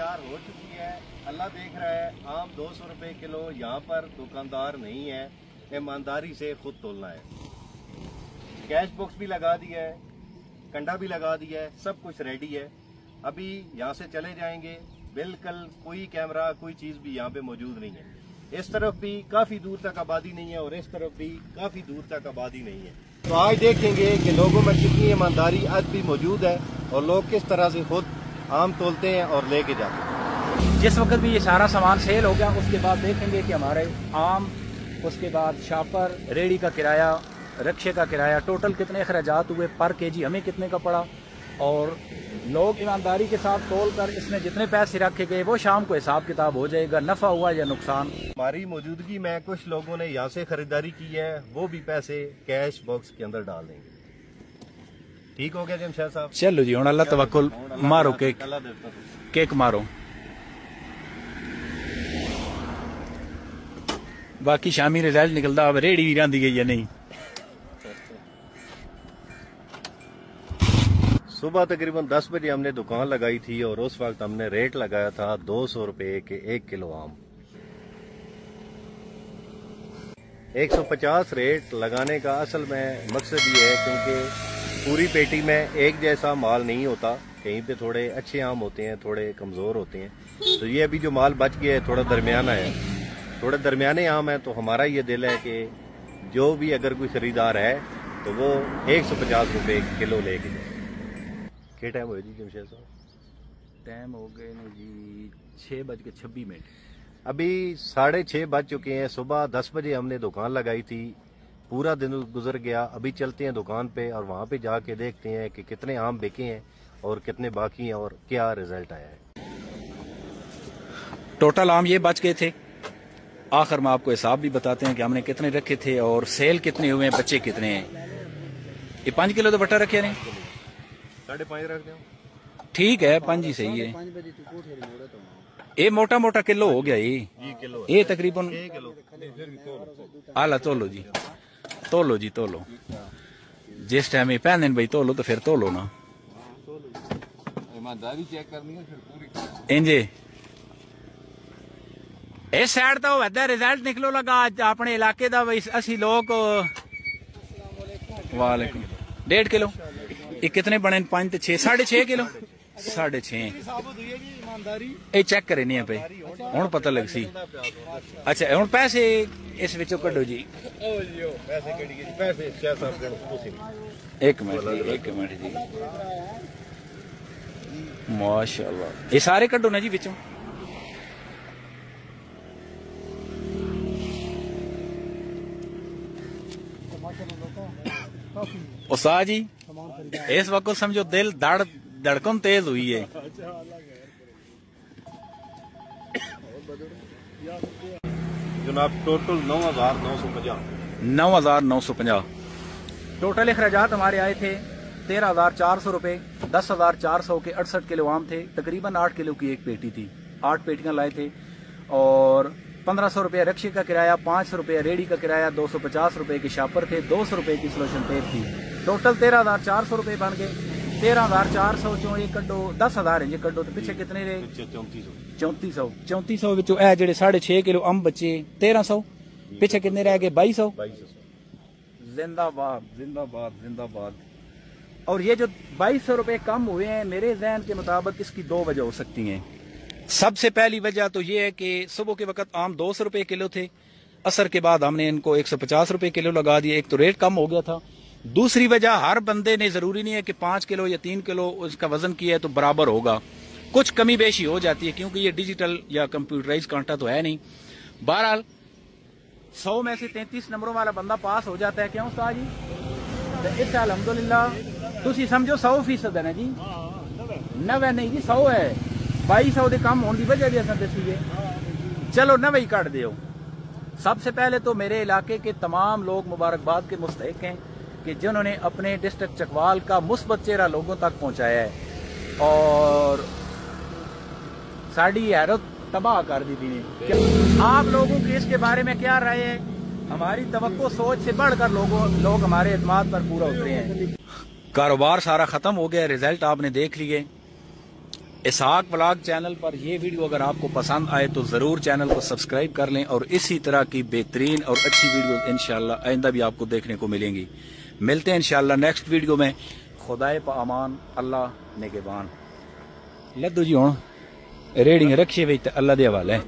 तैयार हो चुकी है, अल्लाह देख रहा है। आम 200 रुपए किलो, यहाँ पर दुकानदार नहीं है, ईमानदारी से खुद तोलना है। कैश बॉक्स भी लगा दिया है, कंडा भी लगा दिया है, सब कुछ रेडी है। अभी यहाँ से चले जाएंगे, बिल्कुल कोई कैमरा कोई चीज भी यहाँ पे मौजूद नहीं है। इस तरफ भी काफी दूर तक आबादी नहीं है और इस तरफ भी काफी दूर तक आबादी नहीं है। तो आज देखेंगे कि लोगों में कितनी ईमानदारी आज भी मौजूद है और लोग किस तरह से खुद आम तोलते हैं और लेके जाते हैं। जिस वक्त भी ये सारा सामान सेल हो गया उसके बाद देखेंगे कि हमारे आम, उसके बाद शापर, रेडी का किराया, रिक्शे का किराया, टोटल कितने अखराजात हुए, पर केजी हमें कितने का पड़ा और लोग ईमानदारी के साथ तोल कर इसमें जितने पैसे रखे गए वो शाम को हिसाब किताब हो जाएगा, नफा हुआ या नुकसान। हमारी मौजूदगी में कुछ लोगों ने यहाँ से खरीदारी की है, वो भी पैसे कैश बॉक्स के अंदर डाल देंगे। ठीक हो गया जमशेद साहब? चलो जी, अल्लाह तवक्कुल, मारो केक, केक मारो, बाकी शामी रिजल्ट निकलता अब रेडी भी रही गई या नहीं। सुबह तकरीबन 10 बजे हमने दुकान लगाई थी और उस वक्त हमने रेट लगाया था 200 रुपए के 1 किलो आम। 150 रेट लगाने का असल में मकसद ये है क्योंकि पूरी पेटी में एक जैसा माल नहीं होता, कहीं पे थोड़े अच्छे आम होते हैं, थोड़े कमजोर होते हैं। तो ये अभी जो माल बच गया है थोड़ा दरमियाना है, थोड़े दरमियाने आम है। तो हमारा ये दिल है कि जो भी अगर कोई खरीदार है तो वो 150 रुपए किलो लेके जाए। क्या टाइम हो जी जमशेद साहब? टाइम हो गए ना जी 6:26। अभी 6:30 बज चुके हैं। सुबह 10 बजे हमने दुकान लगाई थी, पूरा दिन गुजर गया। अभी चलते हैं दुकान पे और वहाँ पे जाके देखते हैं कि कितने आम बिके हैं और कितने बाकी हैं और क्या रिजल्ट आया है। टोटल आम ये बच गए थे। आखिर में आपको हिसाब भी बताते हैं कि हमने कितने रखे थे और सेल कितने हुए हैं, बच्चे कितने हैं। ये 5 किलो तो बट्टा रखे नहीं, 5.5 रख दो। ठीक है, 5 ही सही है। ये मोटा मोटा किलो हो गया, ये तकरीबन आला। तोलो जी, तोलो जी, तोलो। जिस टाइम ये पहन भाई तोलो तो फिर तोलो ना, ईमानदारी चेक करनी है फिर पूरी इंजे। इस साइड तो वैदा रिजल्ट निकलो लगा अपने इलाके का। असी लोग वालेकुम 1.5 किलो। ये कितने बने? 5 तो 6, 6.5 किलो, 6.5। ये चेक करे नहीं पे हूं पता लग सी। अच्छा हूं पैसे इस विचों कड्डो जी। एक मिनट जी, माशाअल्लाह। ये सारे कड्डो ना जी विचों। उस्ताद जी इस वक्त समझो दिल धड़कन तेज हुई है। जनाब टोटल 9,950। 9,950 टोटल अखराजात हमारे आए थे 13,400 रुपए। 10,400 के 68 किलो आम थे, तकरीबन 8 किलो की एक पेटी थी, 8 पेटियां लाए थे। और 1500 रुपया रिक्शे का किराया, 500 रुपया रेडी का किराया, 250 रुपए के शापर थे, 200 रुपए की सोल्यूशन टेप थी। टोटल 13,400 रुपए बन गए। 13,400 चो ये कड्डो 10,000 है, कड्डो तो पिछे कितने रहे? 3400। 3400 विचों ए जेडे 6.5 किलो अंब बचे 1300, पिछे कितने रह गए? 2200। जिंदाबाद जिंदाबाद जिंदाबाद। और ये जो 2200 रुपए कम हुए हैं, मेरे जहन के मुताबिक इसकी 2 वजह हो सकती हैं। सबसे पहली वजह तो ये है कि सुबह के वक्त आम 200 रुपए किलो थे, असर के बाद हमने इनको 150 रुपए किलो लगा दिए। एक तो रेट कम हो गया था, दूसरी वजह हर बंदे ने जरूरी नहीं है कि 5 किलो या 3 किलो उसका वजन किया है तो बराबर होगा, कुछ कमी बेशी हो जाती है क्योंकि ये डिजिटल या कंप्यूटराइज कांटा तो है नहीं। बहरहाल 100 में से 33 नंबरों वाला बंदा पास हो जाता है। क्यों उस्ताद जी? तो इस अल्हम्दुलिल्लाह तुसी समझो 100% है ना जी, 90 नहीं जी 100 है। 2200 के कम होने की वजह भी असा दसी है। चलो 90 ही कट दियो। सबसे पहले तो मेरे इलाके के तमाम लोग मुबारकबाद के मुस्तहिक हैं कि जिन्होंने अपने डिस्ट्रिक्ट चकवाल का मुस्बत चेहरा लोगों तक पहुंचाया है और साड़ी हैरत तबाह कर दी थी। आप लोगों की इसके बारे में क्या राय है? हमारी तवक्को सोच से बढ़कर लोग हमारे एतमाद पर पूरा उतरे हैं। कारोबार सारा खत्म हो गया, रिजल्ट आपने देख लिए। इसहाक व्लॉग चैनल पर ये वीडियो अगर आपको पसंद आए तो ज़रूर चैनल को सब्सक्राइब कर लें और इसी तरह की बेहतरीन और अच्छी वीडियो इंशाल्लाह आइंदा भी आपको देखने को मिलेंगी। मिलते हैं इंशाल्लाह नेक्स्ट वीडियो में। खुदाए पा अमान, अल्लाह निगहबान। लद्दू जी हुण रेडिंग रखिए हुई अल्लाह दे हवाले।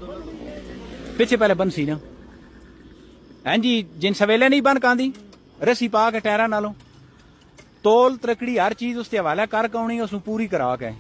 पिछे पहले बन सी ना हैं जी, जिन सवेले नहीं बन कांदी रस्सी पा के टायरा नालों तोल त्रकड़ी हर चीज उसके हवाले कर कौनी उसनू पूरी करा के